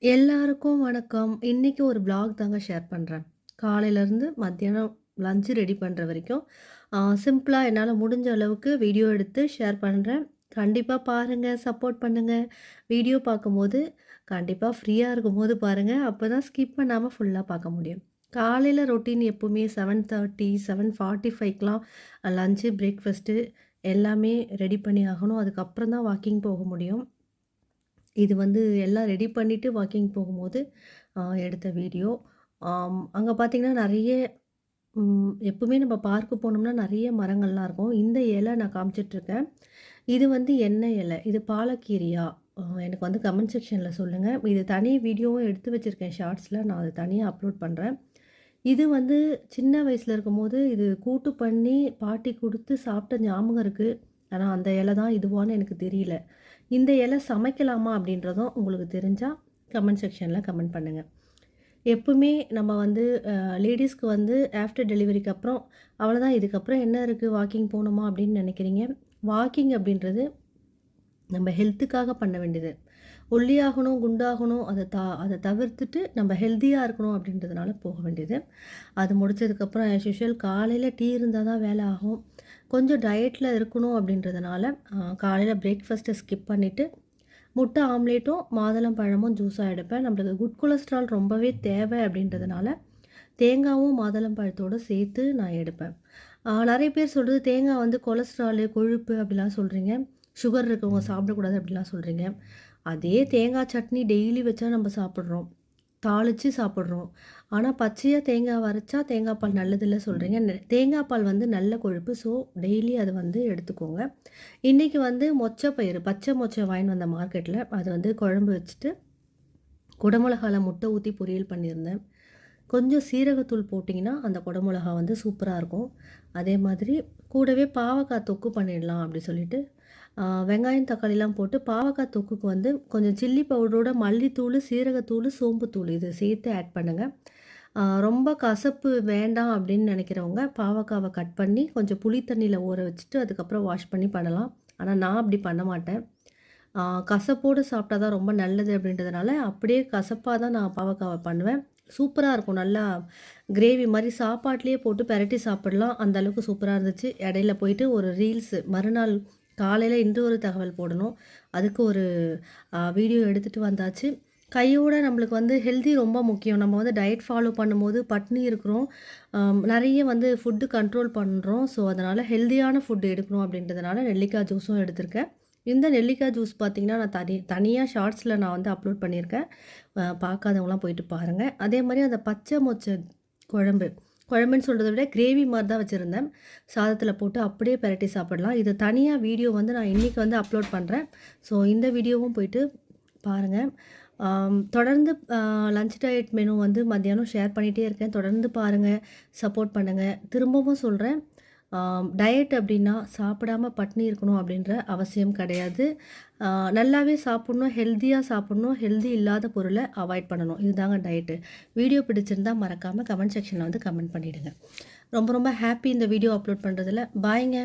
எல்லாருக்கும் வணக்கம். இன்னைக்கு ஒரு வ்ளாக் தாங்க ஷேர் பண்றேன். காலையிலேருந்து மத்தியானம் லஞ்ச் ரெடி பண்ற வரைக்கும், சிம்பிளா என்னால முடிஞ்ச அளவுக்கு வீடியோ எடுத்து ஷேர் பண்றேன். கண்டிப்பா பாருங்க, சப்போர்ட் பண்ணுங்க. வீடியோ பார்க்கும்போது கண்டிப்பா ஃப்ரீயா இருக்கும்போது பாருங்க. அப்பதான் ஸ்கிப் பண்ணாம ஃபுல்லா பார்க்க முடியும். காலையில ரொட்டீன் எப்பவுமே 7:30, 7:45க்குலாம் லஞ்ச், பிரேக்ஃபாஸ்ட்டு எல்லாமே ரெடி பண்ணி ஆகணும். அதுக்கப்புறம் தான் வாக்கிங் போக முடியும். இது வந்து எல்லாம் ரெடி பண்ணிட்டு வாக்கிங் போகும்போது எடுத்த வீடியோ. அங்க பார்த்தீங்கன்னா, நெறைய எப்பவுமே நம்ம பார்க்கு போனோம்னா நெறைய மரங்கள்லாம் இருக்கும். இந்த இலை நான் காமிச்சிட்டுருக்கேன். இது வந்து என்ன இலை? இது பாலக்கீரையா? எனக்கு வந்து கமெண்ட் செக்ஷன்ல சொல்லுங்க. இது தனி வீடியோவும் எடுத்து வச்சிருக்கேன் ஷார்ட்ஸ்ல. நான் அத தனியா அப்லோட் பண்றேன். இது வந்து சின்ன வயசுல இருக்கும்போது, இது கூட்டு பண்ணி பாட்டி குடுத்து சாப்பிட்ட ஞாபகம் இருக்கு. ஆனா, அந்த இலை தான் இதுவான்னு எனக்கு தெரியல. இந்த இலை சமைக்கலாமா? அப்படின்றதும் உங்களுக்கு தெரிஞ்சா கமெண்ட் செக்ஷன்ல கமெண்ட் பண்ணுங்க. எப்பவுமே நம்ம வந்து லேடீஸ்க்கு வந்து ஆஃப்டர் டெலிவரிக்கு அப்புறம், அவ்வளோதான் இதுக்கப்புறம் என்ன இருக்கு? வாக்கிங் போணுமா? அப்படின்னு நெனைக்கிறீங்க. வாக்கிங் அப்படின்றது நம்ம ஹெல்த்துக்காக பண்ண வேண்டியது. ஒல்லியாகணும், குண்டாகணும் அத தவிர்த்துட்டு நம்ம ஹெல்த்தியா இருக்கணும் அப்படின்றதுனால போக வேண்டியது. அது முடிச்சதுக்கப்புறம் ஆஸ் யூசுவல் காலையில டீ இருந்தா தான் வேலை ஆகும். கொஞ்சம் டயட்ல இருக்கணும் அப்படின்றதுனால, காலையில பிரேக்ஃபாஸ்ட்ட ஸ்கிப் பண்ணிட்டு, முட்டை ஆம்லேட்டும், மாதுளம் பழமும் ஜூஸா எடுப்பேன். நம்மளுக்கு குட் கொலஸ்ட்ரால் ரொம்பவே தேவை அப்படின்றதுனால, தேங்காவும் மாதுளம் பழத்தோட சேர்த்து நான் எடுப்பேன். நெறைய பேர் சொல்றது தேங்காய் வந்து கொலஸ்ட்ராலு, கொழுப்பு அப்படிலாம் சொல்றீங்க. சுகர் இருக்கவங்க சாப்பிடக்கூடாது அப்படிலாம் சொல்றீங்க. அதே தேங்காய் சட்னி டெய்லி வச்சா நம்ம சாப்பிட்றோம். தாளிச்சு சாப்பிட்றோம். ஆனா, பச்சையா தேங்காவ அரைச்சா தேங்காய் பால் நல்லதில்ல சொல்றீங்க. தேங்காய் பால் வந்து நல்ல கொழுப்பு. ஸோ, டெய்லி அத வந்து எடுத்துக்கோங்க. இன்னைக்கு வந்து மொச்சப்பயிறு, பச்சை மொச்சை வாங்கின்னு வந்தேன் மார்க்கெட்ல. அத வந்து குழம்பு வச்சுட்டு, குடமிளகால முட்டை ஊத்தி பொரியல் பண்ணியிருந்தேன். கொஞ்சம் சீரகத்தூள் போட்டிங்கன்னா, அந்த குடை மிளகா வந்து சூப்பரா இருக்கும். அதே மாதிரி கூடவே பாவக்காய் தொக்கு பண்ணிடலாம் அப்படி சொல்லிட்டு, வெங்காயம், தக்காளிலாம் போட்டு பாவக்காய் தொக்குக்கு வந்து கொஞ்சம் சில்லி பவுடரோட மல்லித்தூளு, சீரகத்தூளு, சோம்புத்தூள் இது சேர்த்து ஆட் பண்ணுங்க. ரொம்ப கசப்பு வேண்டாம் அப்படின்னு நினைக்கிறவங்க, பாவக்காவ கட் பண்ணி கொஞ்சம் புளி தண்ணியில ஊற வச்சுட்டு, அதுக்கப்புறம் வாஷ் பண்ணி பண்ணலாம். ஆனா நான் அப்படி பண்ண மாட்டேன். கசப்போடு சாப்பிட்டா தான் ரொம்ப நல்லது அப்படின்றதுனால, அப்படியே கசப்பா தான் நான் பாவக்காவ பண்ணுவேன். சூப்பரா இருக்கும். நல்லா கிரேவி மாரி சாப்பாட்லயே போட்டு பெரட்டி சாப்பிடலாம். அந்த அளவுக்கு சூப்பரா இருந்துச்சு. இடையில போயிட்டு ஒரு ரீல்ஸு மறுநாள் காலையில இன்று ஒரு தகவல் போடணும். அதுக்கு ஒரு வீடியோ எடுத்துட்டு வந்தாச்சு. கையோட நம்மளுக்கு வந்து ஹெல்தி ரொம்ப முக்கியம். நம்ம வந்து டயட் ஃபாலோ பண்ணும்போது பட்னி இருக்கிறோம். நெறைய வந்து ஃபுட்டு கண்ட்ரோல் பண்றோம். ஸோ, அதனால ஹெல்தியான ஃபுட் எடுக்கணும் அப்படின்றதுனால நெல்லிக்காய் ஜூஸும் எடுத்திருக்கேன். இந்த நெல்லிக்காய் ஜூஸ் பார்த்தீங்கன்னா, நான் தனியா ஷார்ட்ஸ்ல நான் வந்து அப்லோட் பண்ணியிருக்கேன். பார்க்காதவங்கலாம் போயிட்டு பாருங்க. அதே மாரி அந்த பச்சை மொச்சை குழம்பு. குழம்புன்னு சொல்றத விட கிரேவி மாரி தான் வச்சிருந்தேன். சாதத்தில போட்டு அப்படியே பெரட்டி சாப்பிடலாம். இது தனியா வீடியோ வந்து நான் இன்னைக்கு வந்து அப்லோட் பண்றேன். ஸோ, இந்த வீடியோவும் போயிட்டு பாருங்க. தொடர்ந்து லஞ்ச் டயட் மெனு வந்து மத்தியானம் ஷேர் பண்ணிட்டே இருக்கேன். தொடர்ந்து பாருங்க, சப்போர்ட் பண்ணுங்க. திரும்பவும் சொல்றேன், டயட் அப்டின்னா சாப்பிடாம பட்னி இருக்கணும் அப்படின்ற அவசியம் கிடையாது. அ நல்லாவே சாப்பிடணும், ஹெல்த்தியா சாப்பிடணும், ஹெல்தி இல்லாத பொருள அவாய்ட் பண்ணணும். இதுதாங்க டயட்டு. வீடியோ பிடிச்சிருந்தா மறக்காம கமெண்ட் செக்ஷன்ல வந்து கமெண்ட் பண்ணிடுங்க. ரொம்ப ரொம்ப ஹாப்பி இந்த வீடியோ அப்லோட் பண்றதுல. பாய்ங்க.